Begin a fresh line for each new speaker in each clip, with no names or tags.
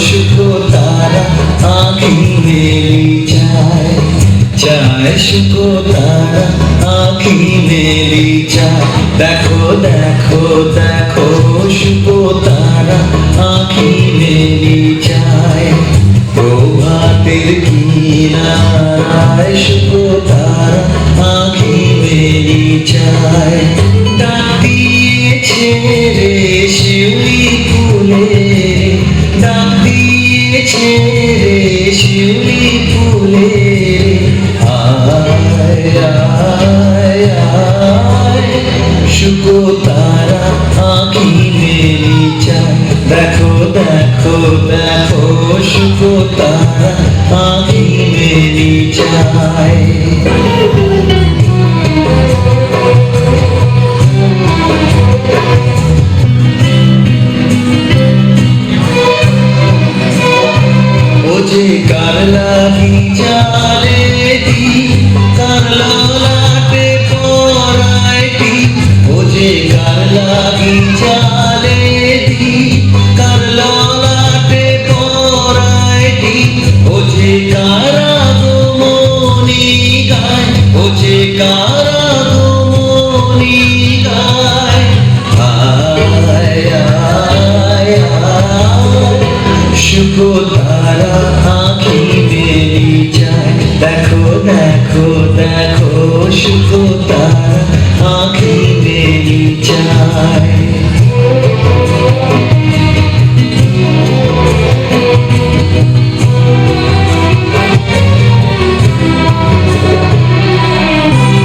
শুভ তারা আঁখি মেলি চায়, চায় শুভ তারা আঁখি মেলি চায়। দেখো দেখো দেখো শুভ তারা আঁখি মেলি চায়, প্রভাতের কিনারায় শুভ তারা আঁখি মেলি চায়। ডাক দিয়েছে রে শিউলি ফুলে, ডাক দিয়েছে রে শিউলি ফুলে, আয় আয় আয় শুভ তারা আঁখি মেলি চায়। দেখো দেখো দেখো শুভ তারা আঁখি মেলি চায়। কার লাগি জালে দি, কার ললাটে পরায় দি, ও যে কার লাগি জালে দি, কার ললাটে পরায় দি, ও যে কারা গোমনি গায়, ও যে কারা গোমনি গায়, আয় আয় আয় শুভ তারা আঁখি মেলি চায়। দেখো দেখো দেখো শুভ তারা আঁখি মেলি চায়।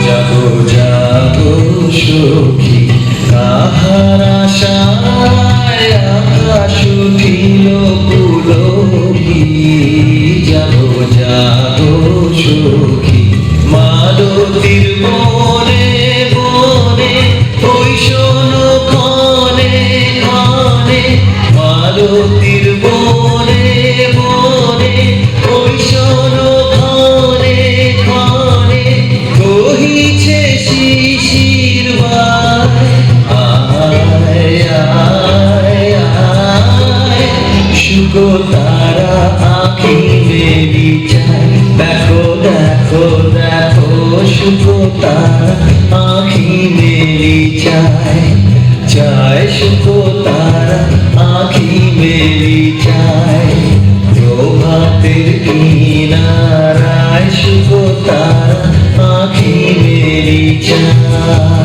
জাগো জাগো সখী কাহার আশায় আকাশ উঠিল পুলকি, জাগো জাগো সখী মালতীর বনে বনে, ওই শোনো ক্ষণে ক্ষণে, মালতীর বনে বনে, ওই শোনো ক্ষণে ক্ষণে, কহিছে শিশির বায়, আয় আয় আয় শুভ তারা আঁখি মেলি চায়। দেখো দেখো দেখো শুভ তারা আঁখি মেলি চায়, চায় শুভ তারা আঁখি মেলি চায়। প্রভাতের কিনারায় শুভ তারা আঁখি মেলি চায়।